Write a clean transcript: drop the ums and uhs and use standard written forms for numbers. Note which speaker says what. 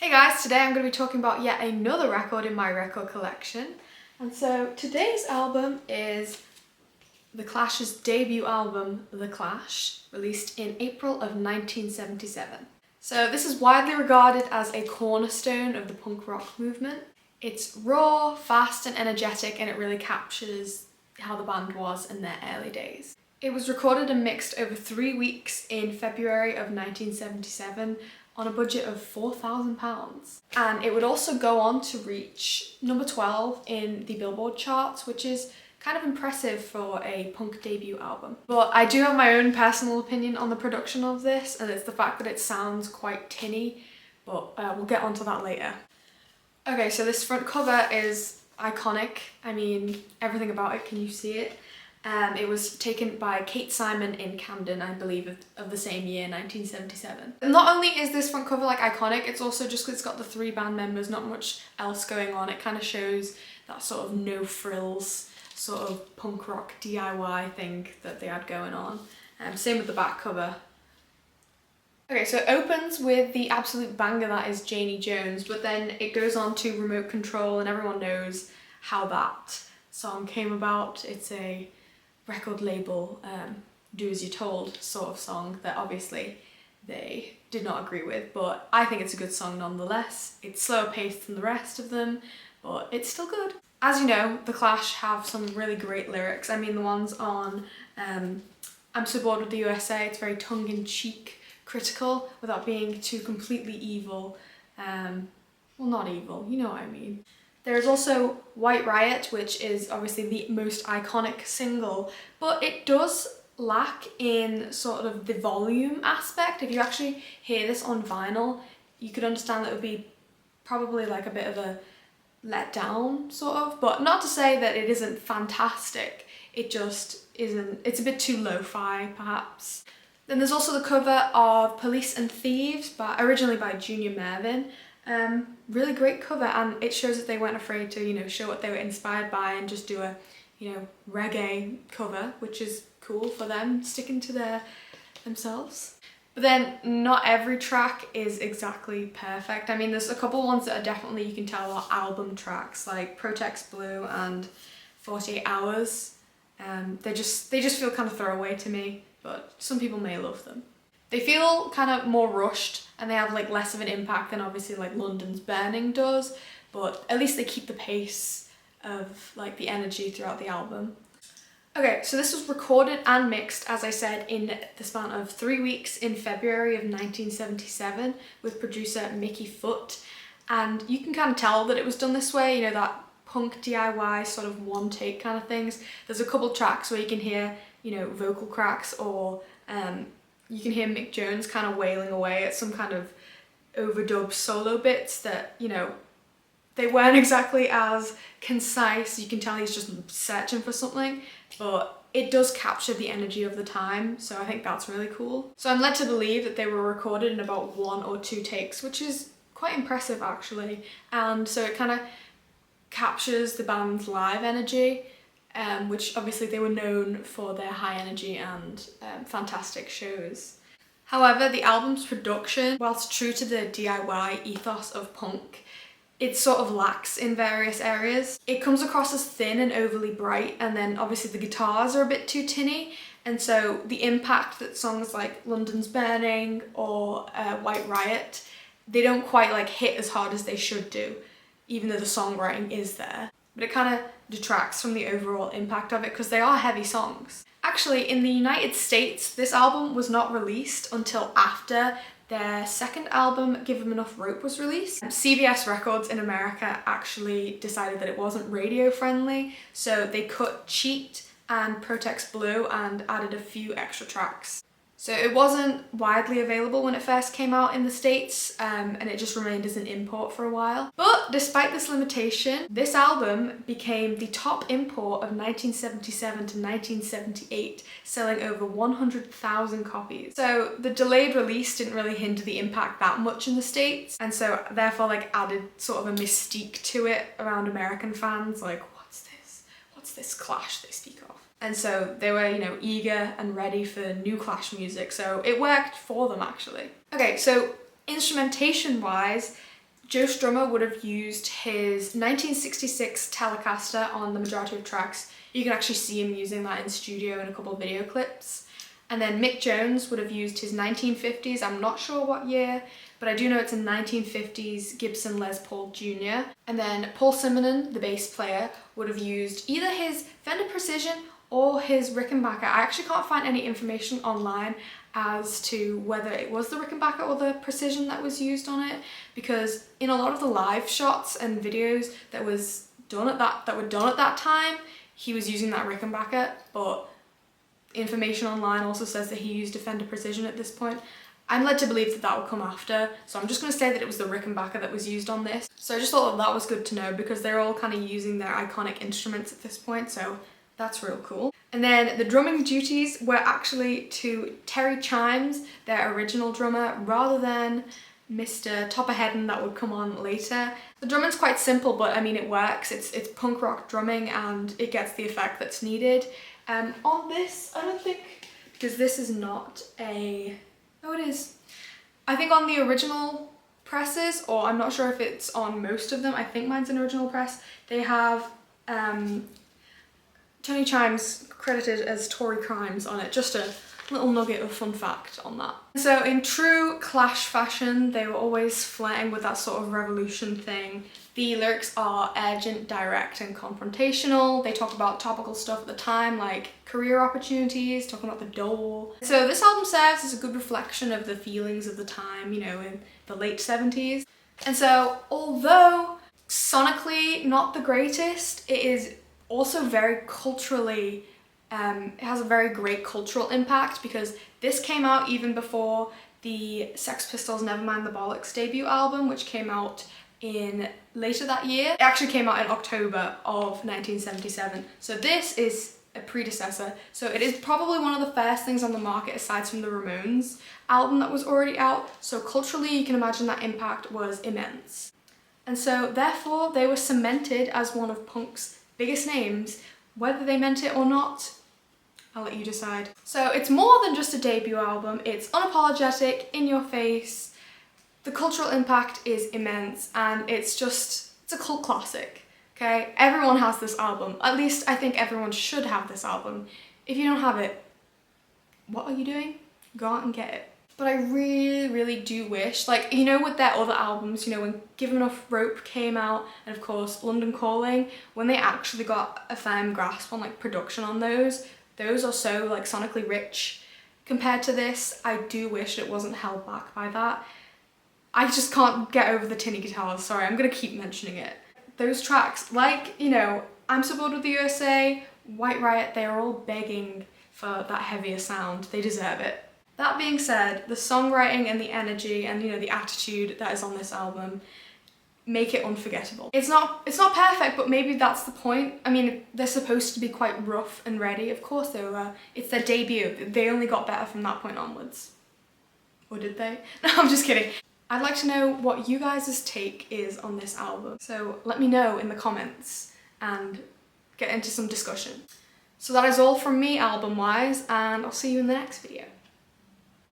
Speaker 1: Hey guys, today I'm going to be talking about yet another record in my record collection. And so today's album is The Clash's debut album, The Clash, released in April of 1977. So this is widely regarded as a cornerstone of the punk rock movement. It's raw, fast and energetic, and it really captures how the band was in their early days. It was recorded and mixed over 3 weeks in February of 1977 on a budget of £4,000. And it would also go on to reach number 12 in the Billboard charts, which is kind of impressive for a punk debut album. But I do have my own personal opinion on the production of this, and it's the fact that it sounds quite tinny, but we'll get onto that later. Okay, so this front cover is iconic. I mean, everything about it, can you see it? It was taken by Kate Simon in Camden, I believe, of the same year, 1977. Not only is this front cover like iconic, it's also just because it's got the 3 band members, not much else going on. It kind of shows that sort of no frills, sort of punk rock DIY thing that they had going on. Same with the back cover. Okay, so it opens with the absolute banger that is Janie Jones, but then it goes on to Remote Control, and everyone knows how that song came about. It's a record label do as you're told sort of song that obviously they did not agree with, but I think it's a good song nonetheless. It's slower paced than the rest of them, but it's still good. As you know, The Clash have some really great lyrics. I mean, the ones on I'm So Bored with the USA, it's very tongue-in-cheek, critical, without being too completely evil. Well, not evil, you know what I mean. There's also White Riot, which is obviously the most iconic single, but it does lack in sort of the volume aspect. If you actually hear this on vinyl, you could understand that it would be probably like a bit of a letdown, sort of, but not to say that it isn't fantastic. It just isn't, it's a bit too lo-fi perhaps. Then there's also the cover of Police and Thieves, originally by Junior Murvin. Really great cover, and it shows that they weren't afraid to, show what they were inspired by and just do a, reggae cover, which is cool for them, sticking to themselves. But then not every track is exactly perfect. I mean, there's a couple ones that are definitely, you can tell, are album tracks, like Protex Blue and 48 Hours. They just feel kind of throwaway to me, but some people may love them. They feel kind of more rushed, and they have like less of an impact than obviously like London's Burning does, but at least they keep the pace of like the energy throughout the album. Okay, so this was recorded and mixed, as I said, in the span of 3 weeks in February of 1977 with producer Mickey Foote, and you can kind of tell that it was done this way, that punk DIY sort of one take kind of things. There's a couple tracks where you can hear, vocal cracks, or you can hear Mick Jones kind of wailing away at some kind of overdub solo bits that, they weren't exactly as concise. You can tell he's just searching for something, but it does capture the energy of the time, so I think that's really cool. So I'm led to believe that they were recorded in about 1 or 2 takes, which is quite impressive actually, and so it kind of captures the band's live energy, which obviously they were known for their high energy and fantastic shows. However, the album's production, whilst true to the DIY ethos of punk, it sort of lacks in various areas. It comes across as thin and overly bright, and then obviously the guitars are a bit too tinny, and so the impact that songs like London's Burning or White Riot, they don't quite like hit as hard as they should do, even though the songwriting is there. But it kind of detracts from the overall impact of it because they are heavy songs. Actually, in the United States, this album was not released until after their second album, Give 'Em Enough Rope, was released. CBS Records in America actually decided that it wasn't radio friendly, so they cut Cheat and Protex Blue and added a few extra tracks. So it wasn't widely available when it first came out in the States, and it just remained as an import for a while. But despite this limitation, this album became the top import of 1977 to 1978, selling over 100,000 copies. So the delayed release didn't really hinder the impact that much in the States, and so therefore like added sort of a mystique to it around American fans, like, what's this? What's this Clash they speak of? And so they were, eager and ready for new Clash music, so it worked for them actually. Okay, so instrumentation wise, Joe Strummer would have used his 1966 Telecaster on the majority of tracks. You can actually see him using that in studio in a couple of video clips. And then Mick Jones would have used his 1950s, I'm not sure what year, but I do know it's a 1950s Gibson Les Paul Jr. And then Paul Simonon, the bass player, would have used either his Fender Precision or his Rickenbacker. I actually can't find any information online as to whether it was the Rickenbacker or the Precision that was used on it, because in a lot of the live shots and videos that were done at that time, he was using that Rickenbacker, but information online also says that he used a Fender Precision at this point. I'm led to believe that that will come after, so I'm just going to say that it was the Rickenbacker that was used on this. So I just thought that was good to know because they're all kind of using their iconic instruments at this point, so that's real cool. And then the drumming duties were actually to Terry Chimes, their original drummer, rather than Mr. Topperheadon that would come on later. The drumming's quite simple, but I mean it works. It's punk rock drumming and it gets the effect that's needed. On this, I don't think, because this is not a, oh it is. I think on the original presses, or I'm not sure if it's on most of them, I think mine's an original press, they have Tony Chimes credited as Tory Crimes on it. Just a little nugget of fun fact on that. So in true Clash fashion, they were always flirting with that sort of revolution thing. The lyrics are urgent, direct and confrontational. They talk about topical stuff at the time, like career opportunities, talking about the dole. So this album serves as a good reflection of the feelings of the time, you know, in the late 70s. And so although sonically not the greatest, it is also very culturally, it has a very great cultural impact because this came out even before the Sex Pistols' Nevermind the Bollocks debut album, which came out in later that year. It actually came out in October of 1977. So this is a predecessor. So it is probably one of the first things on the market aside from the Ramones album that was already out. So culturally, you can imagine that impact was immense. And so therefore they were cemented as one of punk's biggest names. Whether they meant it or not, I'll let you decide. So it's more than just a debut album. It's unapologetic, in your face. The cultural impact is immense and it's a cult classic, okay? Everyone has this album. At least I think everyone should have this album. If you don't have it, what are you doing? Go out and get it. But I really, really do wish, like, you know, with their other albums, you know, when Give 'Em Enough Rope came out, and of course London Calling, when they actually got a firm grasp on like production on those are so like sonically rich. Compared to this, I do wish it wasn't held back by that. I just can't get over the tinny guitars, sorry, I'm gonna keep mentioning it. Those tracks, like, you know, I'm So Bored with the USA, White Riot, they are all begging for that heavier sound. They deserve it. That being said, the songwriting and the energy and, you know, the attitude that is on this album make it unforgettable. It's not perfect, but maybe that's the point. I mean, they're supposed to be quite rough and ready. Of course they were. It's their debut. They only got better from that point onwards. Or did they? No, I'm just kidding. I'd like to know what you guys' take is on this album. So let me know in the comments and get into some discussion. So that is all from me album-wise, and I'll see you in the next video.